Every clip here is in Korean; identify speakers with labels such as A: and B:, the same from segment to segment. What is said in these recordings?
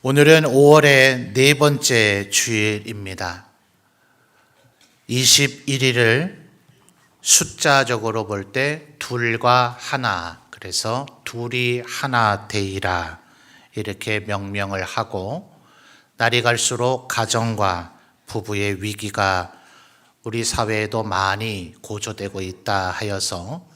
A: 오늘은 5월의 네 번째 주일입니다. 21일을 숫자적으로 볼 때 둘과 하나, 그래서 둘이 하나 되리라 이렇게 명명을 하고, 날이 갈수록 가정과 부부의 위기가 우리 사회에도 많이 고조되고 있다 하여서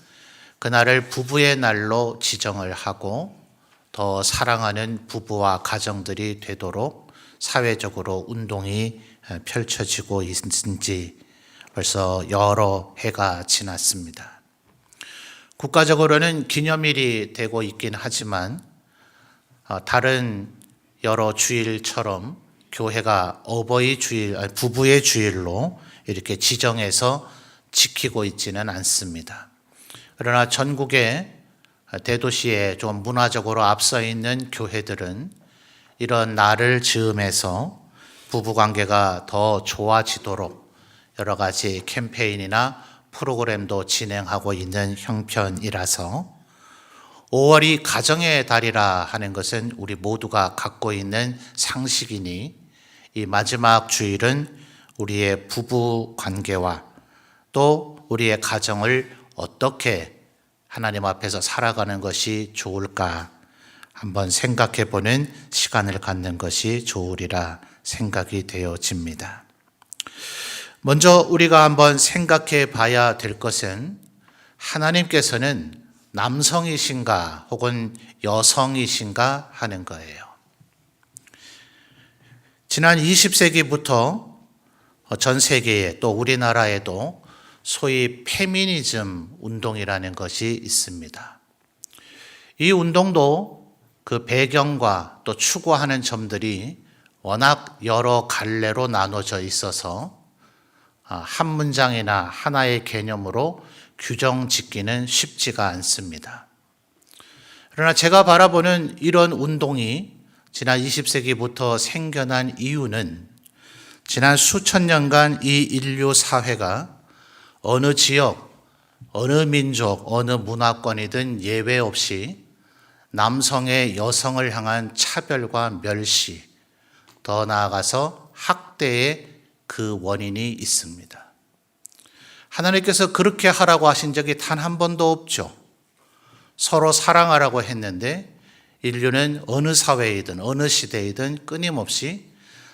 A: 그날을 부부의 날로 지정을 하고, 더 사랑하는 부부와 가정들이 되도록 사회적으로 운동이 펼쳐지고 있은 지 벌써 여러 해가 지났습니다. 국가적으로는 기념일이 되고 있긴 하지만 다른 여러 주일처럼 교회가 어버이 주일, 부부의 주일로 이렇게 지정해서 지키고 있지는 않습니다. 그러나 전국의 대도시에 좀 문화적으로 앞서 있는 교회들은 이런 날을 즈음해서 부부관계가 더 좋아지도록 여러 가지 캠페인이나 프로그램도 진행하고 있는 형편이라서 5월이 가정의 달이라 하는 것은 우리 모두가 갖고 있는 상식이니, 이 마지막 주일은 우리의 부부관계와 또 우리의 가정을 어떻게 하나님 앞에서 살아가는 것이 좋을까 한번 생각해 보는 시간을 갖는 것이 좋으리라 생각이 되어집니다. 먼저 우리가 한번 생각해 봐야 될 것은, 하나님께서는 남성이신가 혹은 여성이신가 하는 거예요. 지난 20세기부터 전 세계에 또 우리나라에도 소위 페미니즘 운동이라는 것이 있습니다. 이 운동도 그 배경과 또 추구하는 점들이 워낙 여러 갈래로 나눠져 있어서 한 문장이나 하나의 개념으로 규정 짓기는 쉽지가 않습니다. 그러나 제가 바라보는 이런 운동이 지난 20세기부터 생겨난 이유는, 지난 수천 년간 이 인류 사회가 어느 지역, 어느 민족, 어느 문화권이든 예외 없이 남성의 여성을 향한 차별과 멸시, 더 나아가서 학대의 그 원인이 있습니다. 하나님께서 그렇게 하라고 하신 적이 단 한 번도 없죠. 서로 사랑하라고 했는데 인류는 어느 사회이든 어느 시대이든 끊임없이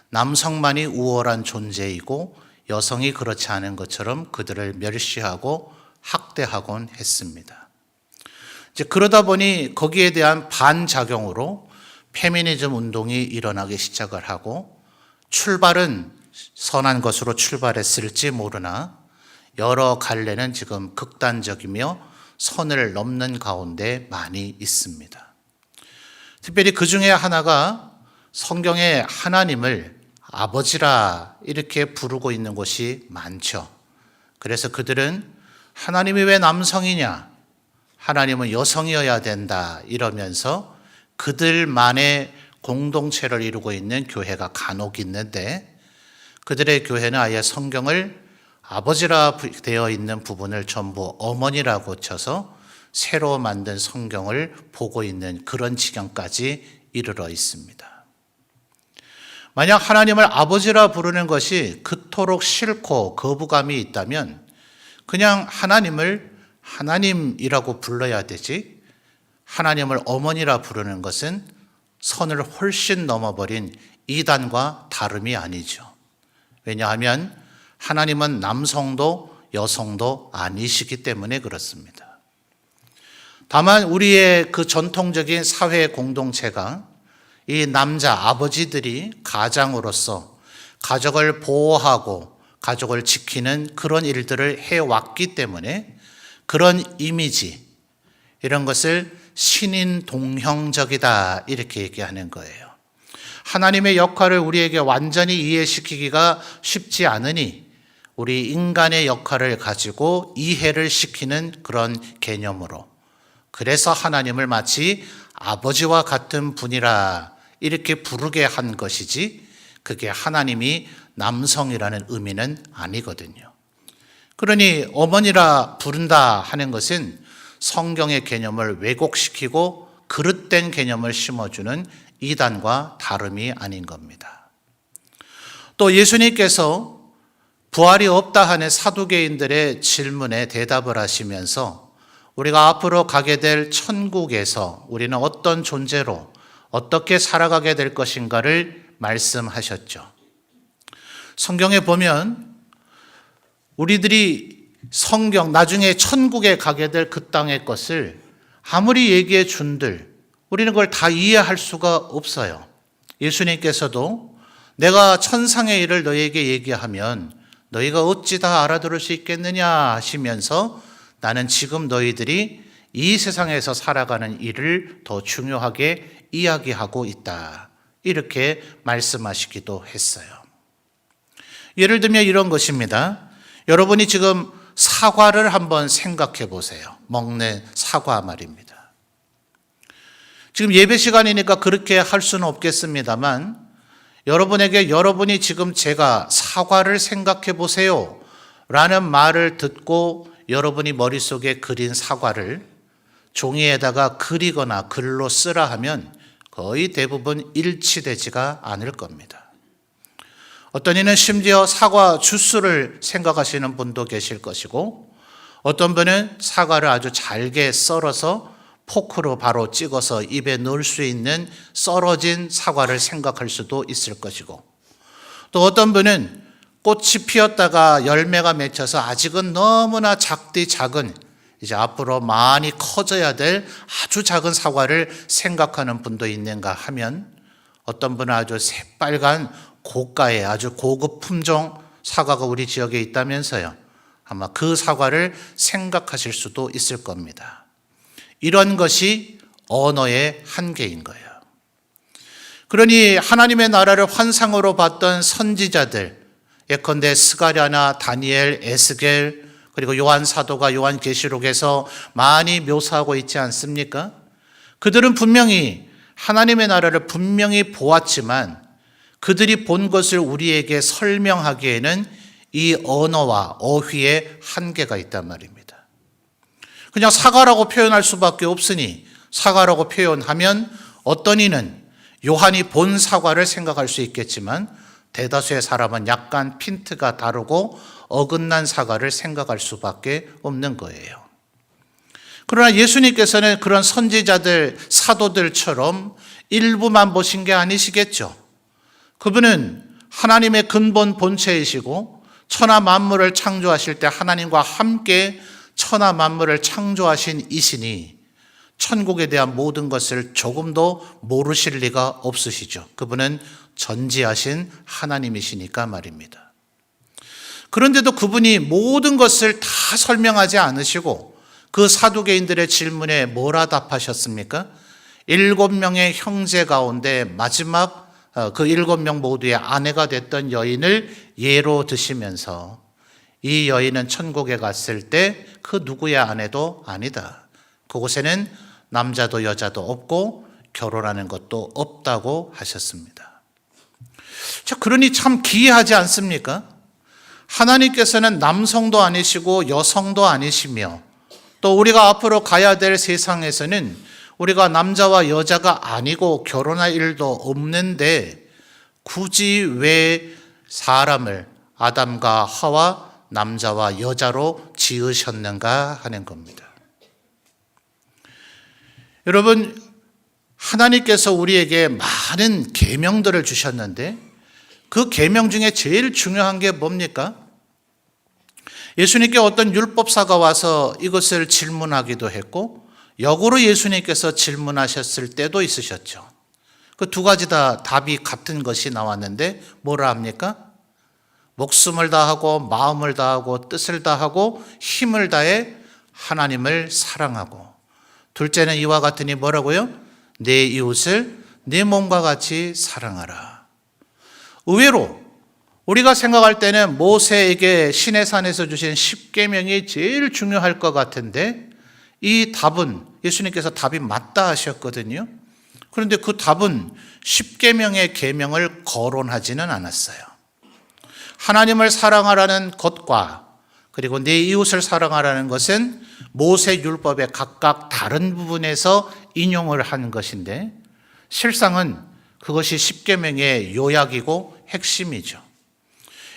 A: 남성만이 우월한 존재이고 여성이 그렇지 않은 것처럼 그들을 멸시하고 학대하곤 했습니다. 이제 그러다 보니 거기에 대한 반작용으로 페미니즘 운동이 일어나기 시작을 하고, 출발은 선한 것으로 출발했을지 모르나 여러 갈래는 지금 극단적이며 선을 넘는 가운데 많이 있습니다. 특별히 그 중에 하나가 성경에 하나님을 아버지라 이렇게 부르고 있는 곳이 많죠. 그래서 그들은 하나님이 왜 남성이냐, 하나님은 여성이어야 된다 이러면서 그들만의 공동체를 이루고 있는 교회가 간혹 있는데, 그들의 교회는 아예 성경을 아버지라 되어 있는 부분을 전부 어머니라고 쳐서 새로 만든 성경을 보고 있는 그런 지경까지 이르러 있습니다. 만약 하나님을 아버지라 부르는 것이 그토록 싫고 거부감이 있다면 그냥 하나님을 하나님이라고 불러야 되지, 하나님을 어머니라 부르는 것은 선을 훨씬 넘어버린 이단과 다름이 아니죠. 왜냐하면 하나님은 남성도 여성도 아니시기 때문에 그렇습니다. 다만 우리의 그 전통적인 사회 공동체가 이 남자 아버지들이 가장으로서 가족을 보호하고 가족을 지키는 그런 일들을 해왔기 때문에 그런 이미지, 이런 것을 신인 동형적이다 이렇게 얘기하는 거예요. 하나님의 역할을 우리에게 완전히 이해시키기가 쉽지 않으니 우리 인간의 역할을 가지고 이해를 시키는 그런 개념으로, 그래서 하나님을 마치 아버지와 같은 분이라 이렇게 부르게 한 것이지, 그게 하나님이 남성이라는 의미는 아니거든요. 그러니 어머니라 부른다 하는 것은 성경의 개념을 왜곡시키고 그릇된 개념을 심어주는 이단과 다름이 아닌 겁니다. 또 예수님께서 부활이 없다 하는 사두개인들의 질문에 대답을 하시면서 우리가 앞으로 가게 될 천국에서 우리는 어떤 존재로 어떻게 살아가게 될 것인가를 말씀하셨죠. 성경에 보면 우리들이 나중에 천국에 가게 될 그 땅의 것을 아무리 얘기해 준들 우리는 그걸 다 이해할 수가 없어요. 예수님께서도 내가 천상의 일을 너희에게 얘기하면 너희가 어찌 다 알아들을 수 있겠느냐 하시면서 나는 지금 너희들이 이 세상에서 살아가는 일을 더 중요하게 이야기하고 있다. 이렇게 말씀하시기도 했어요. 예를 들면 이런 것입니다. 여러분이 지금 사과를 한번 생각해 보세요. 먹는 사과 말입니다. 지금 예배 시간이니까 그렇게 할 수는 없겠습니다만 여러분에게 여러분이 지금 제가 사과를 생각해 보세요 라는 말을 듣고 여러분이 머릿속에 그린 사과를 종이에다가 그리거나 글로 쓰라 하면 거의 대부분 일치되지가 않을 겁니다. 어떤 이는 심지어 사과 주스를 생각하시는 분도 계실 것이고 어떤 분은 사과를 아주 잘게 썰어서 포크로 바로 찍어서 입에 넣을 수 있는 썰어진 사과를 생각할 수도 있을 것이고 또 어떤 분은 꽃이 피었다가 열매가 맺혀서 아직은 너무나 작디 작은 이제 앞으로 많이 커져야 될 아주 작은 사과를 생각하는 분도 있는가 하면 어떤 분은 아주 새빨간 고가의 아주 고급 품종 사과가 우리 지역에 있다면서요. 아마 그 사과를 생각하실 수도 있을 겁니다. 이런 것이 언어의 한계인 거예요. 그러니 하나님의 나라를 환상으로 봤던 선지자들, 예컨대 스가랴나 다니엘, 에스겔, 그리고 요한 사도가 요한계시록에서 많이 묘사하고 있지 않습니까? 그들은 분명히 하나님의 나라를 분명히 보았지만 그들이 본 것을 우리에게 설명하기에는 이 언어와 어휘에 한계가 있단 말입니다. 그냥 사과라고 표현할 수밖에 없으니 사과라고 표현하면 어떤 이는 요한이 본 사과를 생각할 수 있겠지만 대다수의 사람은 약간 핀트가 다르고 어긋난 사과를 생각할 수밖에 없는 거예요. 그러나 예수님께서는 그런 선지자들, 사도들처럼 일부만 보신 게 아니시겠죠. 그분은 하나님의 근본 본체이시고 천하 만물을 창조하실 때 하나님과 함께 천하 만물을 창조하신 이시니 천국에 대한 모든 것을 조금도 모르실 리가 없으시죠. 그분은 전지하신 하나님이시니까 말입니다. 그런데도 그분이 모든 것을 다 설명하지 않으시고 그 사두개인들의 질문에 뭐라 답하셨습니까? 7명의 형제 가운데 마지막 그 7명 모두의 아내가 됐던 여인을 예로 드시면서 이 여인은 천국에 갔을 때 그 누구의 아내도 아니다. 그곳에는 남자도 여자도 없고 결혼하는 것도 없다고 하셨습니다. 자, 그러니 참 기이하지 않습니까? 하나님께서는 남성도 아니시고 여성도 아니시며 또 우리가 앞으로 가야 될 세상에서는 우리가 남자와 여자가 아니고 결혼할 일도 없는데 굳이 왜 사람을 아담과 하와 남자와 여자로 지으셨는가 하는 겁니다. 여러분, 하나님께서 우리에게 많은 계명들을 주셨는데 그 계명 중에 제일 중요한 게 뭡니까? 예수님께 어떤 율법사가 와서 이것을 질문하기도 했고 역으로 예수님께서 질문하셨을 때도 있으셨죠. 그 두 가지 다 답이 같은 것이 나왔는데 뭐라 합니까? 목숨을 다하고 마음을 다하고 뜻을 다하고 힘을 다해 하나님을 사랑하고 둘째는 이와 같으니 뭐라고요? 내 이웃을 내 몸과 같이 사랑하라. 의외로 우리가 생각할 때는 모세에게 시내산에서 주신 10계명이 제일 중요할 것 같은데 이 답은 예수님께서 답이 맞다 하셨거든요. 그런데 그 답은 10계명의 계명을 거론하지는 않았어요. 하나님을 사랑하라는 것과 그리고 내 이웃을 사랑하라는 것은 모세 율법의 각각 다른 부분에서 인용을 한 것인데 실상은 그것이 10계명의 요약이고 핵심이죠.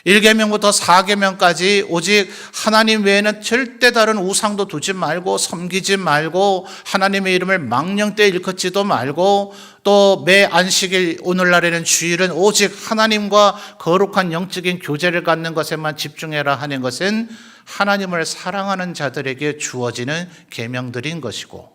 A: 1계명부터 4계명까지 오직 하나님 외에는 절대 다른 우상도 두지 말고 섬기지 말고 하나님의 이름을 망령되이 일컫지도 말고 또 매 안식일 오늘날에는 주일은 오직 하나님과 거룩한 영적인 교제를 갖는 것에만 집중해라 하는 것은 하나님을 사랑하는 자들에게 주어지는 계명들인 것이고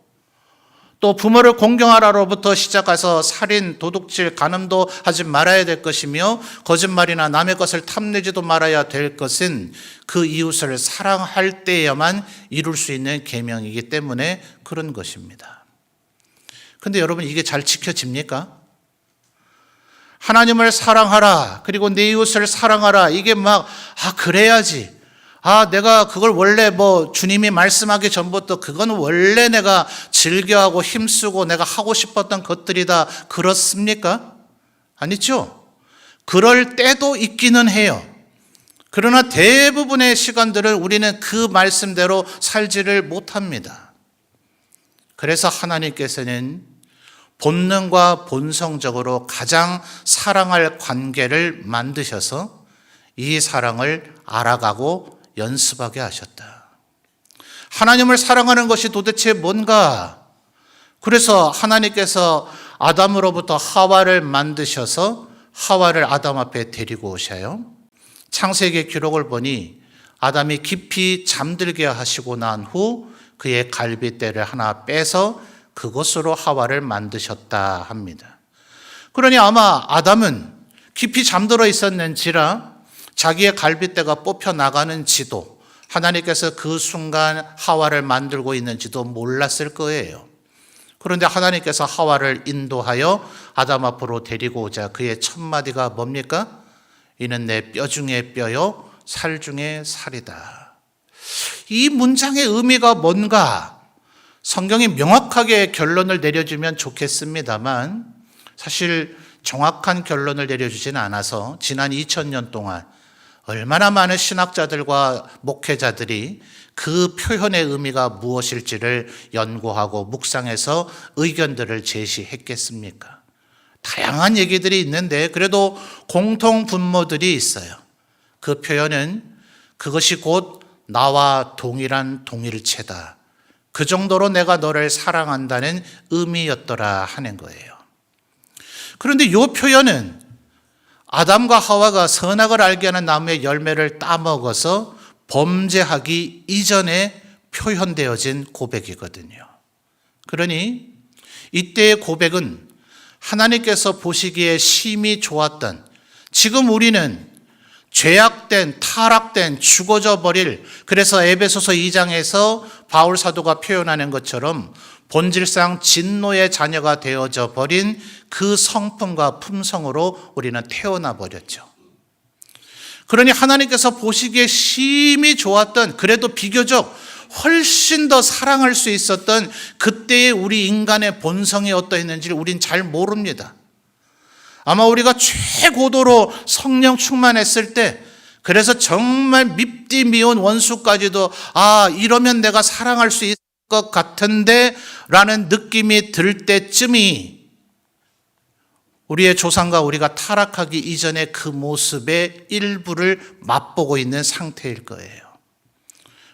A: 또 부모를 공경하라로부터 시작해서 살인, 도둑질, 간음도 하지 말아야 될 것이며 거짓말이나 남의 것을 탐내지도 말아야 될 것은 그 이웃을 사랑할 때에만 이룰 수 있는 계명이기 때문에 그런 것입니다. 그런데 여러분 이게 잘 지켜집니까? 하나님을 사랑하라 그리고 내 이웃을 사랑하라 이게 그래야지 내가 그걸 원래 주님이 말씀하기 전부터 그건 원래 내가 즐겨하고 힘쓰고 내가 하고 싶었던 것들이다. 그렇습니까? 아니죠. 그럴 때도 있기는 해요. 그러나 대부분의 시간들을 우리는 그 말씀대로 살지를 못합니다. 그래서 하나님께서는 본능과 본성적으로 가장 사랑할 관계를 만드셔서 이 사랑을 알아가고 연습하게 하셨다. 하나님을 사랑하는 것이 도대체 뭔가? 그래서 하나님께서 아담으로부터 하와를 만드셔서 하와를 아담 앞에 데리고 오셔요. 창세기 기록을 보니 아담이 깊이 잠들게 하시고 난 후 그의 갈빗대를 하나 빼서 그것으로 하와를 만드셨다 합니다. 그러니 아마 아담은 깊이 잠들어 있었는지라 자기의 갈빗대가 뽑혀 나가는지도 하나님께서 그 순간 하와를 만들고 있는지도 몰랐을 거예요. 그런데 하나님께서 하와를 인도하여 아담 앞으로 데리고 오자 그의 첫 마디가 뭡니까? 이는 내 뼈 중에 뼈요 살 중에 살이다. 이 문장의 의미가 뭔가 성경이 명확하게 결론을 내려주면 좋겠습니다만 사실 정확한 결론을 내려주지는 않아서 지난 2000년 동안 얼마나 많은 신학자들과 목회자들이 그 표현의 의미가 무엇일지를 연구하고 묵상해서 의견들을 제시했겠습니까? 다양한 얘기들이 있는데 그래도 공통 분모들이 있어요. 그 표현은 그것이 곧 나와 동일한 동일체다. 그 정도로 내가 너를 사랑한다는 의미였더라 하는 거예요. 그런데 이 표현은 아담과 하와가 선악을 알게 하는 나무의 열매를 따먹어서 범죄하기 이전에 표현되어진 고백이거든요. 그러니 이때의 고백은 하나님께서 보시기에 심히 좋았던 지금 우리는 죄악된, 타락된, 죽어져 버릴 그래서 에베소서 2장에서 바울 사도가 표현하는 것처럼 본질상 진노의 자녀가 되어져 버린 그 성품과 품성으로 우리는 태어나 버렸죠. 그러니 하나님께서 보시기에 심히 좋았던 그래도 비교적 훨씬 더 사랑할 수 있었던 그때의 우리 인간의 본성이 어떠했는지를 우린 잘 모릅니다. 아마 우리가 최고도로 성령 충만했을 때 그래서 정말 밉디 미운 원수까지도 이러면 내가 사랑할 수 있을 것 같은데 라는 느낌이 들 때쯤이 우리의 조상과 우리가 타락하기 이전의 그 모습의 일부를 맛보고 있는 상태일 거예요.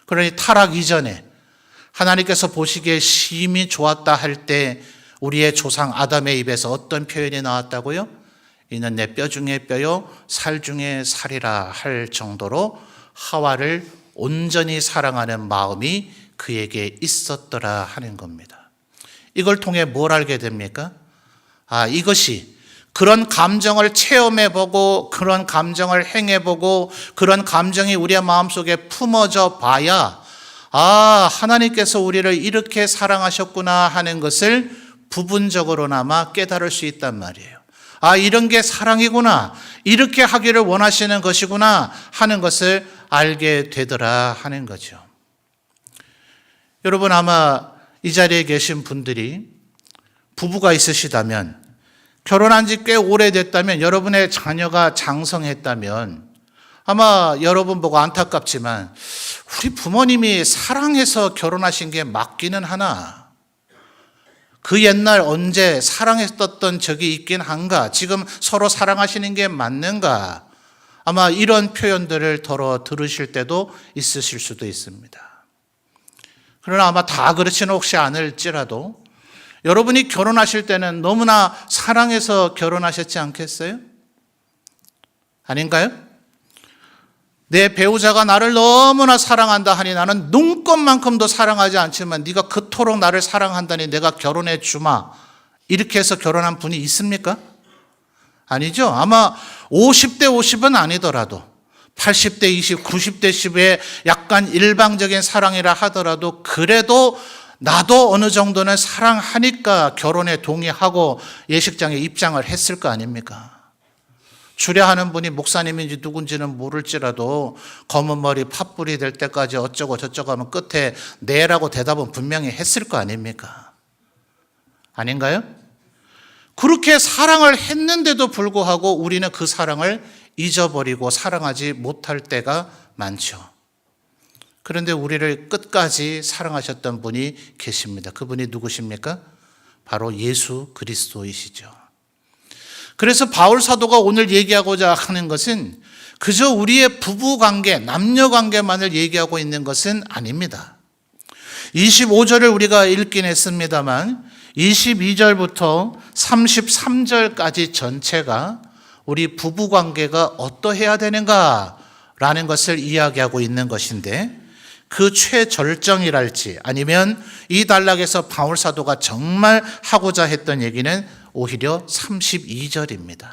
A: 그러니 타락 이전에 하나님께서 보시기에 심히 좋았다 할 때 우리의 조상 아담의 입에서 어떤 표현이 나왔다고요? 이는 내 뼈 중에 뼈요 살 중에 살이라 할 정도로 하와를 온전히 사랑하는 마음이 그에게 있었더라 하는 겁니다. 이걸 통해 뭘 알게 됩니까? 이것이 그런 감정을 체험해보고 그런 감정을 행해보고 그런 감정이 우리의 마음속에 품어져 봐야 하나님께서 우리를 이렇게 사랑하셨구나 하는 것을 부분적으로나마 깨달을 수 있단 말이에요. 이런 게 사랑이구나, 이렇게 하기를 원하시는 것이구나 하는 것을 알게 되더라 하는 거죠. 여러분 아마 이 자리에 계신 분들이 부부가 있으시다면 결혼한 지 꽤 오래됐다면 여러분의 자녀가 장성했다면 아마 여러분 보고 안타깝지만 우리 부모님이 사랑해서 결혼하신 게 맞기는 하나 그 옛날 언제 사랑했었던 적이 있긴 한가? 지금 서로 사랑하시는 게 맞는가? 아마 이런 표현들을 더러 들으실 때도 있으실 수도 있습니다. 그러나 아마 다 그렇지는 혹시 않을지라도 여러분이 결혼하실 때는 너무나 사랑해서 결혼하셨지 않겠어요? 아닌가요? 내 배우자가 나를 너무나 사랑한다 하니 나는 눈꽃만큼도 사랑하지 않지만 네가 그토록 나를 사랑한다니 내가 결혼해 주마. 이렇게 해서 결혼한 분이 있습니까? 아니죠. 아마 50대 50은 아니더라도 80대 20, 90대 10의 약간 일방적인 사랑이라 하더라도 그래도 나도 어느 정도는 사랑하니까 결혼에 동의하고 예식장에 입장을 했을 거 아닙니까? 주례하는 분이 목사님인지 누군지는 모를지라도 검은 머리 팥불이 될 때까지 어쩌고 저쩌고 하면 끝에 네라고 대답은 분명히 했을 거 아닙니까? 아닌가요? 그렇게 사랑을 했는데도 불구하고 우리는 그 사랑을 잊어버리고 사랑하지 못할 때가 많죠. 그런데 우리를 끝까지 사랑하셨던 분이 계십니다. 그분이 누구십니까? 바로 예수 그리스도이시죠. 그래서 바울 사도가 오늘 얘기하고자 하는 것은 그저 우리의 부부관계, 남녀관계만을 얘기하고 있는 것은 아닙니다. 25절을 우리가 읽긴 했습니다만 22절부터 33절까지 전체가 우리 부부관계가 어떠해야 되는가라는 것을 이야기하고 있는 것인데 그 최절정이랄지 아니면 이 단락에서 바울 사도가 정말 하고자 했던 얘기는 오히려 32절입니다.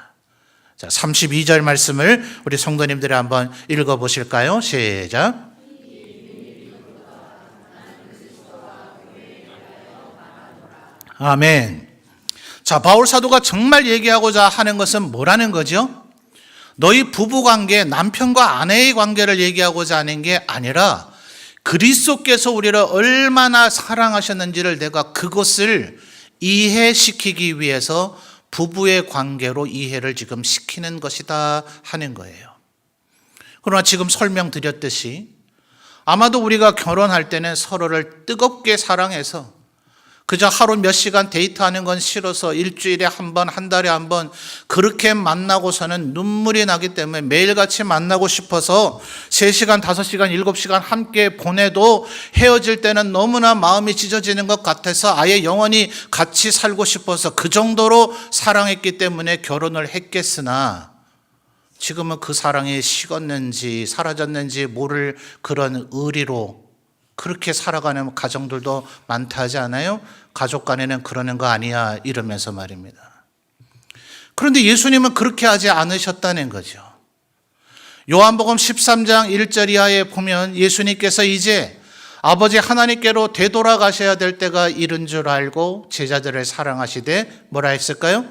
A: 자, 32절 말씀을 우리 성도님들이 한번 읽어보실까요? 시작. 아멘. 자, 바울 사도가 정말 얘기하고자 하는 것은 뭐라는 거죠? 너희 부부관계, 남편과 아내의 관계를 얘기하고자 하는 게 아니라 그리스도께서 우리를 얼마나 사랑하셨는지를 내가 그것을 이해시키기 위해서 부부의 관계로 이해를 지금 시키는 것이다 하는 거예요. 그러나 지금 설명드렸듯이 아마도 우리가 결혼할 때는 서로를 뜨겁게 사랑해서 그저 하루 몇 시간 데이트하는 건 싫어서 일주일에 한 번, 한 달에 한 번 그렇게 만나고서는 눈물이 나기 때문에 매일같이 만나고 싶어서 3시간, 5시간, 7시간 함께 보내도 헤어질 때는 너무나 마음이 찢어지는 것 같아서 아예 영원히 같이 살고 싶어서 그 정도로 사랑했기 때문에 결혼을 했겠으나 지금은 그 사랑이 식었는지 사라졌는지 모를 그런 의리로 그렇게 살아가는 가정들도 많다 하지 않아요? 가족 간에는 그러는 거 아니야 이러면서 말입니다. 그런데 예수님은 그렇게 하지 않으셨다는 거죠. 요한복음 13장 1절 이하에 보면 예수님께서 이제 아버지 하나님께로 되돌아가셔야 될 때가 이른 줄 알고 제자들을 사랑하시되 뭐라 했을까요?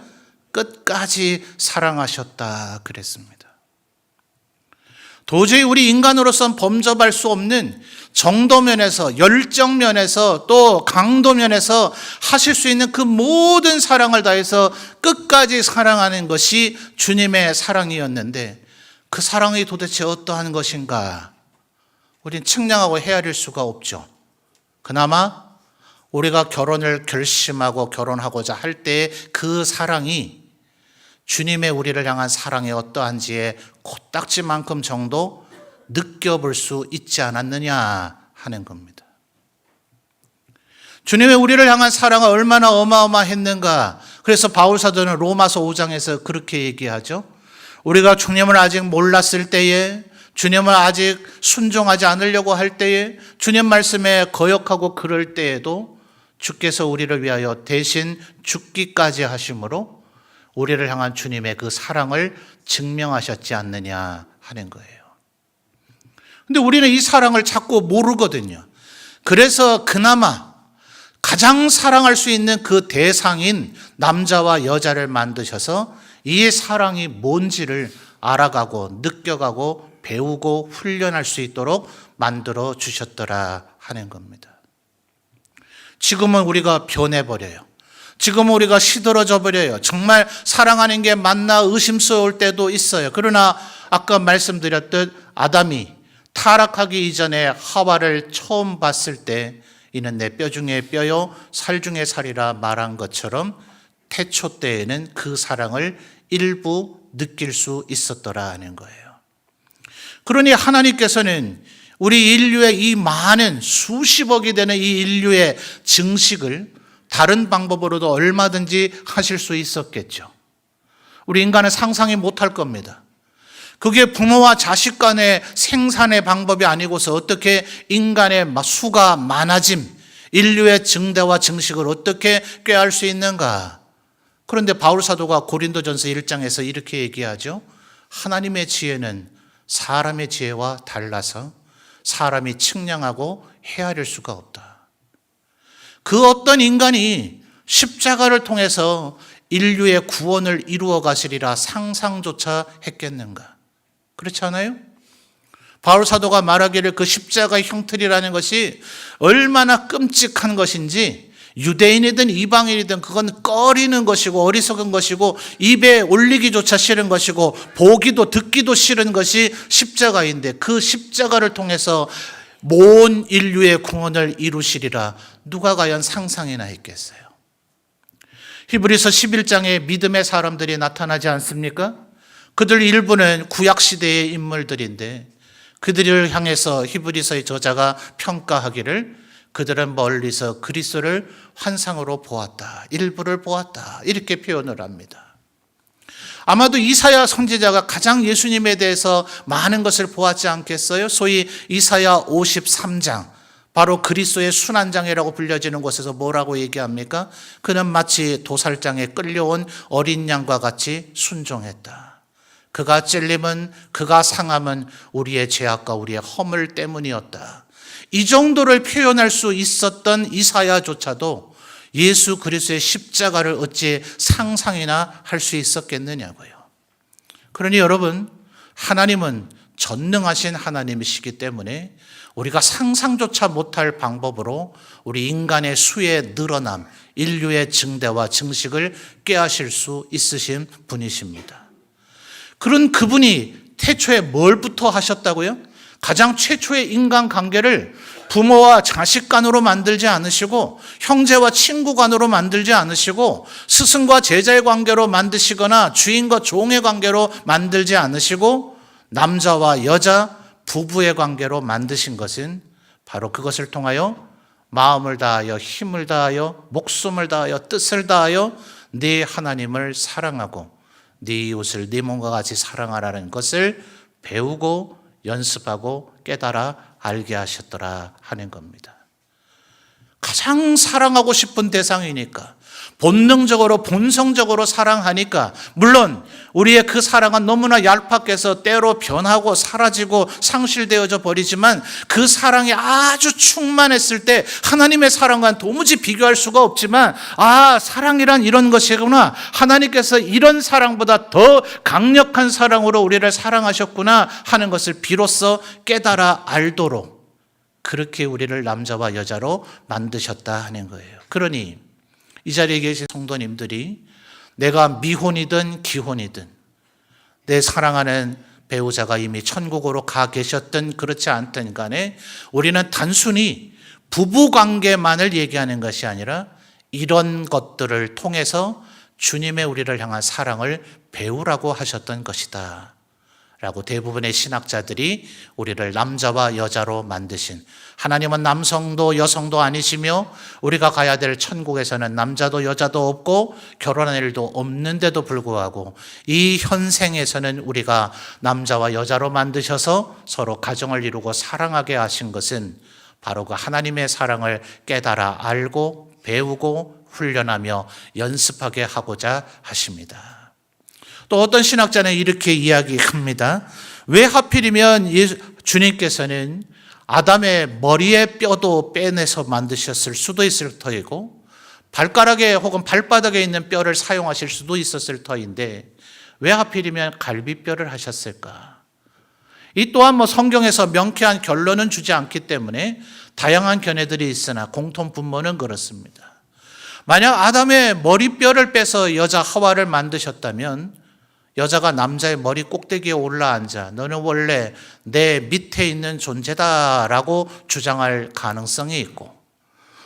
A: 끝까지 사랑하셨다 그랬습니다. 도저히 우리 인간으로선 범접할 수 없는 정도 면에서 열정 면에서 또 강도 면에서 하실 수 있는 그 모든 사랑을 다해서 끝까지 사랑하는 것이 주님의 사랑이었는데 그 사랑이 도대체 어떠한 것인가? 우린 측량하고 헤아릴 수가 없죠. 그나마 우리가 결혼을 결심하고 결혼하고자 할 때 그 사랑이 주님의 우리를 향한 사랑이 어떠한지에 코딱지만큼 정도 느껴볼 수 있지 않았느냐 하는 겁니다. 주님의 우리를 향한 사랑은 얼마나 어마어마했는가. 그래서 바울 사도는 로마서 5장에서 그렇게 얘기하죠. 우리가 주님을 아직 몰랐을 때에, 주님을 아직 순종하지 않으려고 할 때에, 주님 말씀에 거역하고 그럴 때에도 주께서 우리를 위하여 대신 죽기까지 하심으로 우리를 향한 주님의 그 사랑을 증명하셨지 않느냐 하는 거예요. 근데 우리는 이 사랑을 자꾸 모르거든요. 그래서 그나마 가장 사랑할 수 있는 그 대상인 남자와 여자를 만드셔서 이 사랑이 뭔지를 알아가고 느껴가고 배우고 훈련할 수 있도록 만들어 주셨더라 하는 겁니다. 지금은 우리가 변해버려요. 지금은 우리가 시들어져 버려요. 정말 사랑하는 게 맞나 의심스러울 때도 있어요. 그러나 아까 말씀드렸듯 아담이 타락하기 이전에 하와를 처음 봤을 때 이는 내 뼈 중에 뼈요 살 중에 살이라 말한 것처럼 태초 때에는 그 사랑을 일부 느낄 수 있었더라 하는 거예요. 그러니 하나님께서는 우리 인류의 이 많은 수십억이 되는 이 인류의 증식을 다른 방법으로도 얼마든지 하실 수 있었겠죠. 우리 인간은 상상이 못할 겁니다. 그게 부모와 자식 간의 생산의 방법이 아니고서 어떻게 인간의 수가 많아짐, 인류의 증대와 증식을 어떻게 꾀할 수 있는가? 그런데 바울 사도가 고린도전서 1장에서 이렇게 얘기하죠. 하나님의 지혜는 사람의 지혜와 달라서 사람이 측량하고 헤아릴 수가 없다. 그 어떤 인간이 십자가를 통해서 인류의 구원을 이루어 가시리라 상상조차 했겠는가? 그렇지 않아요? 바울 사도가 말하기를 그 십자가의 형틀이라는 것이 얼마나 끔찍한 것인지 유대인이든 이방인이든 그건 꺼리는 것이고 어리석은 것이고 입에 올리기조차 싫은 것이고 보기도 듣기도 싫은 것이 십자가인데 그 십자가를 통해서 모든 인류의 구원을 이루시리라 누가 과연 상상이나 했겠어요? 히브리서 11장에 믿음의 사람들이 나타나지 않습니까? 그들 일부는 구약시대의 인물들인데 그들을 향해서 히브리서의 저자가 평가하기를 그들은 멀리서 그리스도를 환상으로 보았다. 일부를 보았다. 이렇게 표현을 합니다. 아마도 이사야 선지자가 가장 예수님에 대해서 많은 것을 보았지 않겠어요? 소위 이사야 53장, 바로 그리스도의 순환장이라고 불려지는 곳에서 뭐라고 얘기합니까? 그는 마치 도살장에 끌려온 어린 양과 같이 순종했다. 그가 찔림은, 그가 상함은 우리의 죄악과 우리의 허물 때문이었다. 이 정도를 표현할 수 있었던 이사야조차도 예수 그리스도의 십자가를 어찌 상상이나 할 수 있었겠느냐고요. 그러니 여러분, 하나님은 전능하신 하나님이시기 때문에 우리가 상상조차 못할 방법으로 우리 인간의 수의 늘어남, 인류의 증대와 증식을 꾀하실 수 있으신 분이십니다. 그런 그분이 태초에 뭘부터 하셨다고요? 가장 최초의 인간관계를 부모와 자식 간으로 만들지 않으시고 형제와 친구 간으로 만들지 않으시고 스승과 제자의 관계로 만드시거나 주인과 종의 관계로 만들지 않으시고 남자와 여자, 부부의 관계로 만드신 것은 바로 그것을 통하여 마음을 다하여 힘을 다하여 목숨을 다하여 뜻을 다하여 네 하나님을 사랑하고 네 이웃을 네 몸과 같이 사랑하라는 것을 배우고 연습하고 깨달아 알게 하셨더라 하는 겁니다. 가장 사랑하고 싶은 대상이니까 본능적으로 본성적으로 사랑하니까 물론 우리의 그 사랑은 너무나 얄팍해서 때로 변하고 사라지고 상실되어져 버리지만 그 사랑이 아주 충만했을 때 하나님의 사랑과는 도무지 비교할 수가 없지만 사랑이란 이런 것이구나, 하나님께서 이런 사랑보다 더 강력한 사랑으로 우리를 사랑하셨구나 하는 것을 비로소 깨달아 알도록 그렇게 우리를 남자와 여자로 만드셨다 하는 거예요. 그러니 이 자리에 계신 성도님들이 내가 미혼이든 기혼이든 내 사랑하는 배우자가 이미 천국으로 가 계셨든 그렇지 않든 간에 우리는 단순히 부부관계만을 얘기하는 것이 아니라 이런 것들을 통해서 주님의 우리를 향한 사랑을 배우라고 하셨던 것이다 라고 대부분의 신학자들이 우리를 남자와 여자로 만드신, 하나님은 남성도 여성도 아니시며 우리가 가야 될 천국에서는 남자도 여자도 없고 결혼할 일도 없는데도 불구하고 이 현생에서는 우리가 남자와 여자로 만드셔서 서로 가정을 이루고 사랑하게 하신 것은 바로 그 하나님의 사랑을 깨달아 알고 배우고 훈련하며 연습하게 하고자 하십니다. 또 어떤 신학자는 이렇게 이야기합니다. 왜 하필이면 주님께서는 아담의 머리의 뼈도 빼내서 만드셨을 수도 있을 터이고 발가락에 혹은 발바닥에 있는 뼈를 사용하실 수도 있었을 터인데 왜 하필이면 갈비뼈를 하셨을까? 이 또한 성경에서 명쾌한 결론은 주지 않기 때문에 다양한 견해들이 있으나 공통 분모는 그렇습니다. 만약 아담의 머리뼈를 빼서 여자 하와를 만드셨다면 여자가 남자의 머리 꼭대기에 올라앉아 너는 원래 내 밑에 있는 존재다라고 주장할 가능성이 있고,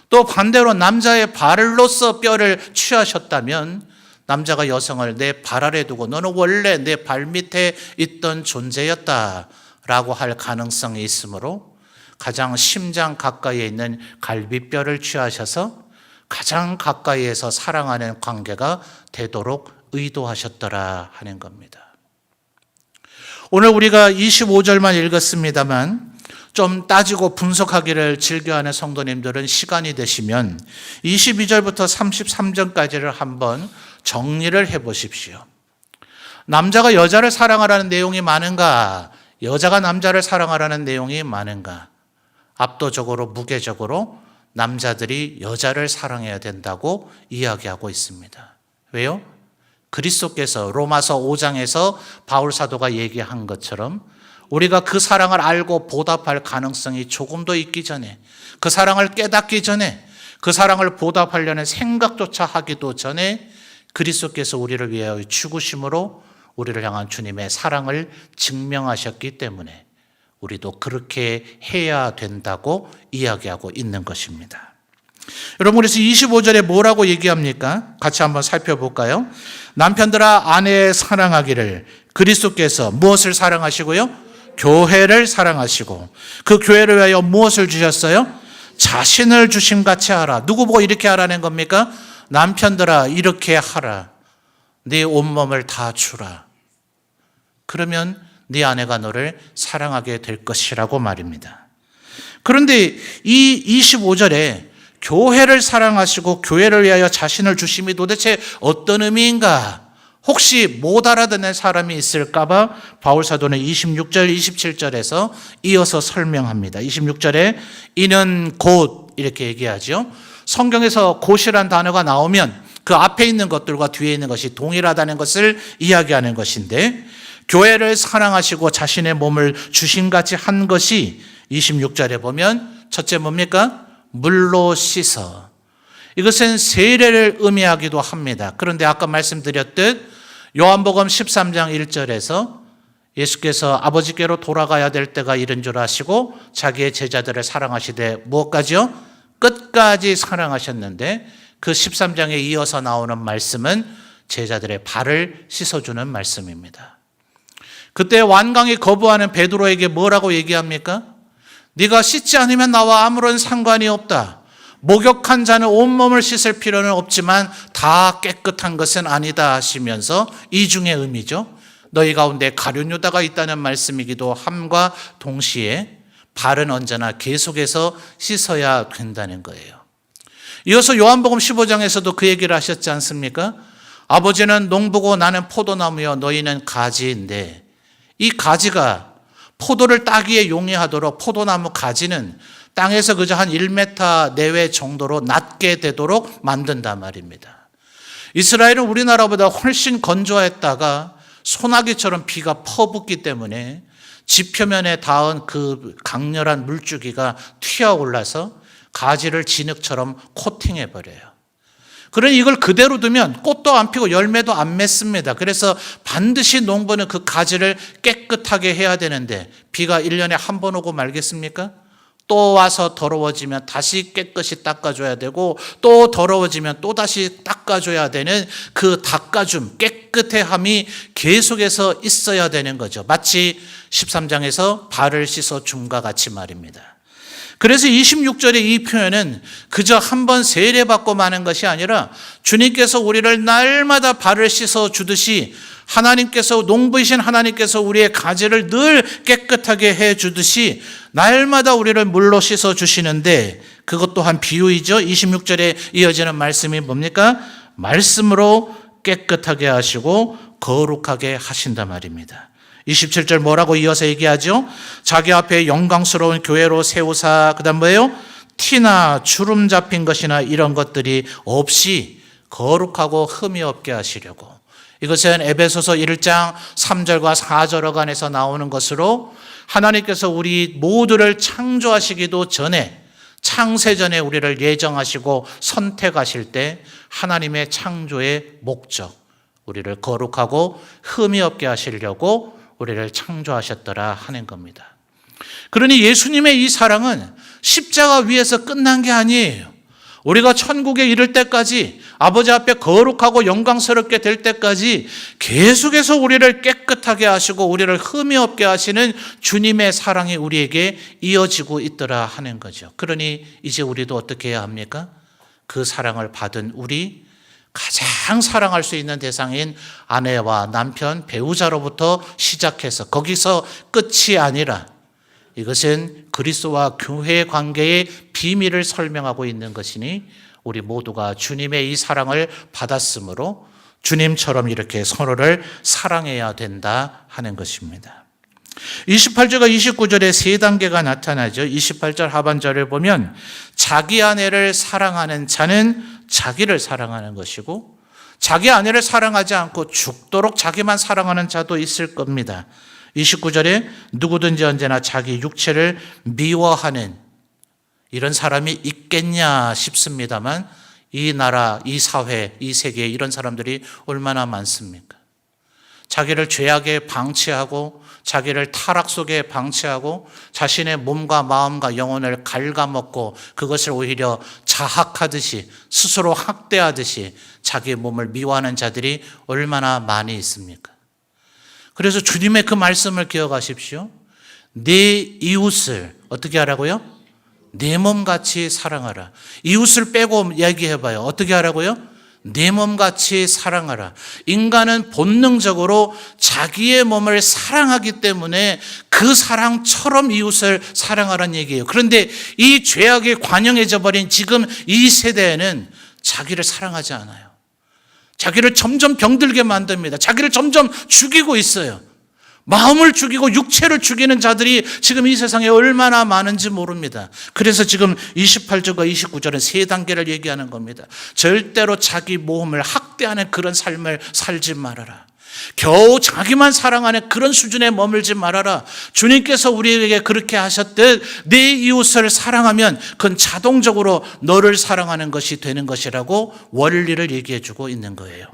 A: 또 반대로 남자의 발로서 뼈를 취하셨다면 남자가 여성을 내 발 아래 두고 너는 원래 내 발 밑에 있던 존재였다라고 할 가능성이 있으므로 가장 심장 가까이에 있는 갈비뼈를 취하셔서 가장 가까이에서 사랑하는 관계가 되도록 의도하셨더라 하는 겁니다. 오늘 우리가 25절만 읽었습니다만 좀 따지고 분석하기를 즐겨하는 성도님들은 시간이 되시면 22절부터 33절까지를 한번 정리를 해보십시오. 남자가 여자를 사랑하라는 내용이 많은가? 여자가 남자를 사랑하라는 내용이 많은가? 압도적으로 무게적으로 남자들이 여자를 사랑해야 된다고 이야기하고 있습니다. 왜요? 그리스도께서 로마서 5장에서 바울 사도가 얘기한 것처럼 우리가 그 사랑을 알고 보답할 가능성이 조금 더 있기 전에, 그 사랑을 깨닫기 전에, 그 사랑을 보답하려는 생각조차 하기도 전에 그리스도께서 우리를 위하여 죽으심으로 우리를 향한 주님의 사랑을 증명하셨기 때문에 우리도 그렇게 해야 된다고 이야기하고 있는 것입니다. 여러분, 그래서 25절에 뭐라고 얘기합니까? 같이 한번 살펴볼까요? 남편들아 아내 사랑하기를, 그리스도께서 무엇을 사랑하시고요? 교회를 사랑하시고 그 교회를 위하여 무엇을 주셨어요? 자신을 주심같이 하라. 누구 보고 이렇게 하라는 겁니까? 남편들아 이렇게 하라. 네 온몸을 다 주라. 그러면 네 아내가 너를 사랑하게 될 것이라고 말입니다. 그런데 이 25절에 교회를 사랑하시고 교회를 위하여 자신을 주심이 도대체 어떤 의미인가? 혹시 못 알아듣는 사람이 있을까 봐 바울 사도는 26절, 27절에서 이어서 설명합니다. 26절에 이는 곧 이렇게 얘기하죠. 성경에서 곧이란 단어가 나오면 그 앞에 있는 것들과 뒤에 있는 것이 동일하다는 것을 이야기하는 것인데, 교회를 사랑하시고 자신의 몸을 주신같이 한 것이 26절에 보면 첫째 뭡니까? 물로 씻어. 이것은 세례를 의미하기도 합니다. 그런데 아까 말씀드렸듯 요한복음 13장 1절에서 예수께서 아버지께로 돌아가야 될 때가 이른 줄 아시고 자기의 제자들을 사랑하시되 무엇까지요? 끝까지 사랑하셨는데, 그 13장에 이어서 나오는 말씀은 제자들의 발을 씻어주는 말씀입니다. 그때 완강히 거부하는 베드로에게 뭐라고 얘기합니까? 네가 씻지 않으면 나와 아무런 상관이 없다. 목욕한 자는 온몸을 씻을 필요는 없지만 다 깨끗한 것은 아니다 하시면서 이중의 의미죠. 너희 가운데 가룟 유다가 있다는 말씀이기도 함과 동시에 발은 언제나 계속해서 씻어야 된다는 거예요. 이어서 요한복음 15장에서도 그 얘기를 하셨지 않습니까? 아버지는 농부고 나는 포도나무여 너희는 가지인데, 이 가지가 포도를 따기에 용이하도록 포도나무 가지는 땅에서 그저 한 1m 내외 정도로 낮게 되도록 만든단 말입니다. 이스라엘은 우리나라보다 훨씬 건조했다가 소나기처럼 비가 퍼붓기 때문에 지표면에 닿은 그 강렬한 물줄기가 튀어올라서 가지를 진흙처럼 코팅해버려요. 그러니 이걸 그대로 두면 꽃도 안 피고 열매도 안 맺습니다. 그래서 반드시 농부는 그 가지를 깨끗하게 해야 되는데 비가 1년에 한 번 오고 말겠습니까? 또 와서 더러워지면 다시 깨끗이 닦아줘야 되고 또 더러워지면 또 다시 닦아줘야 되는 그 닦아줌, 깨끗해함이 계속해서 있어야 되는 거죠. 마치 13장에서 발을 씻어줌과 같이 말입니다. 그래서 26절의 이 표현은 그저 한 번 세례받고 마는 것이 아니라 주님께서 우리를 날마다 발을 씻어주듯이, 하나님께서, 농부이신 하나님께서 우리의 가지를 늘 깨끗하게 해주듯이 날마다 우리를 물로 씻어주시는데, 그것 또한 비유이죠. 26절에 이어지는 말씀이 뭡니까? 말씀으로 깨끗하게 하시고 거룩하게 하신단 말입니다. 27절 뭐라고 이어서 얘기하죠? 자기 앞에 영광스러운 교회로 세우사, 그 다음 뭐예요? 티나 주름 잡힌 것이나 이런 것들이 없이 거룩하고 흠이 없게 하시려고. 이것은 에베소서 1장 3절과 4절어간에서 나오는 것으로 하나님께서 우리 모두를 창조하시기도 전에, 창세전에 우리를 예정하시고 선택하실 때 하나님의 창조의 목적, 우리를 거룩하고 흠이 없게 하시려고 우리를 창조하셨더라 하는 겁니다. 그러니 예수님의 이 사랑은 십자가 위에서 끝난 게 아니에요. 우리가 천국에 이를 때까지, 아버지 앞에 거룩하고 영광스럽게 될 때까지 계속해서 우리를 깨끗하게 하시고 우리를 흠이 없게 하시는 주님의 사랑이 우리에게 이어지고 있더라 하는 거죠. 그러니 이제 우리도 어떻게 해야 합니까? 그 사랑을 받은 우리, 가장 사랑할 수 있는 대상인 아내와 남편, 배우자로부터 시작해서 거기서 끝이 아니라, 이것은 그리스도와 교회의 관계의 비밀을 설명하고 있는 것이니 우리 모두가 주님의 이 사랑을 받았으므로 주님처럼 이렇게 서로를 사랑해야 된다 하는 것입니다. 28절과 29절에 세 단계가 나타나죠. 28절 하반절을 보면 자기 아내를 사랑하는 자는 자기를 사랑하는 것이고, 자기 아내를 사랑하지 않고 죽도록 자기만 사랑하는 자도 있을 겁니다. 29절에 누구든지 언제나 자기 육체를 미워하는 이런 사람이 있겠냐 싶습니다만, 이 나라, 이 사회, 이 세계에 이런 사람들이 얼마나 많습니까? 자기를 죄악에 방치하고 자기를 타락 속에 방치하고 자신의 몸과 마음과 영혼을 갉아먹고 그것을 오히려 자학하듯이, 스스로 학대하듯이 자기의 몸을 미워하는 자들이 얼마나 많이 있습니까? 그래서 주님의 그 말씀을 기억하십시오. 네 이웃을 어떻게 하라고요? 내 몸같이 사랑하라. 이웃을 빼고 얘기해봐요. 어떻게 하라고요? 내 몸같이 사랑하라. 인간은 본능적으로 자기의 몸을 사랑하기 때문에 그 사랑처럼 이웃을 사랑하라는 얘기예요. 그런데 이 죄악에 관영해져 버린 지금 이 세대에는 자기를 사랑하지 않아요. 자기를 점점 병들게 만듭니다. 자기를 점점 죽이고 있어요. 마음을 죽이고 육체를 죽이는 자들이 지금 이 세상에 얼마나 많은지 모릅니다. 그래서 지금 28절과 29절은 세 단계를 얘기하는 겁니다. 절대로 자기 몸을 학대하는 그런 삶을 살지 말아라. 겨우 자기만 사랑하는 그런 수준에 머물지 말아라. 주님께서 우리에게 그렇게 하셨듯 내 이웃을 사랑하면 그건 자동적으로 너를 사랑하는 것이 되는 것이라고 원리를 얘기해 주고 있는 거예요.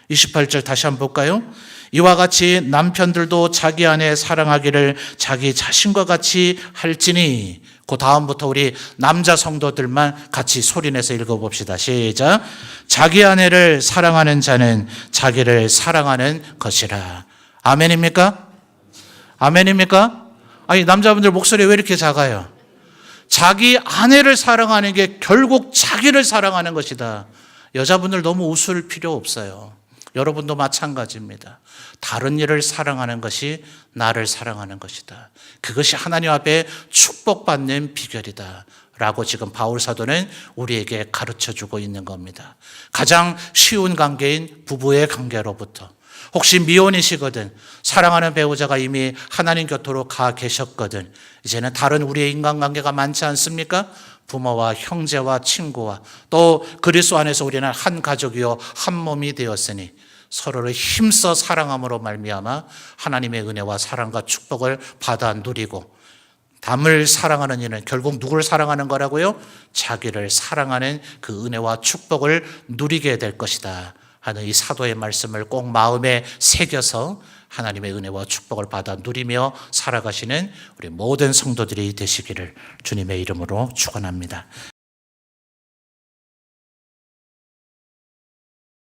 A: 28절 다시 한번 볼까요? 이와 같이 남편들도 자기 아내 사랑하기를 자기 자신과 같이 할지니. 그 다음부터 우리 남자 성도들만 같이 소리내서 읽어봅시다. 시작. 자기 아내를 사랑하는 자는 자기를 사랑하는 것이라. 아멘입니까? 아멘입니까? 아니, 남자분들 목소리 왜 이렇게 작아요? 자기 아내를 사랑하는 게 결국 자기를 사랑하는 것이다. 여자분들 너무 웃을 필요 없어요. 여러분도 마찬가지입니다. 다른 일을 사랑하는 것이 나를 사랑하는 것이다. 그것이 하나님 앞에 축복받는 비결이다 라고 지금 바울 사도는 우리에게 가르쳐주고 있는 겁니다. 가장 쉬운 관계인 부부의 관계로부터, 혹시 미혼이시거든, 사랑하는 배우자가 이미 하나님 곁으로 가 계셨거든, 이제는 다른 우리의 인간관계가 많지 않습니까? 부모와 형제와 친구와 또 그리스도 안에서 우리는 한 가족이요 한 몸이 되었으니 서로를 힘써 사랑함으로 말미암아 하나님의 은혜와 사랑과 축복을 받아 누리고, 남을 사랑하는 이는 결국 누구를 사랑하는 거라고요? 자기를 사랑하는 그 은혜와 축복을 누리게 될 것이다 하는 이 사도의 말씀을 꼭 마음에 새겨서 하나님의 은혜와 축복을 받아 누리며 살아가시는 우리 모든 성도들이 되시기를 주님의 이름으로 축원합니다.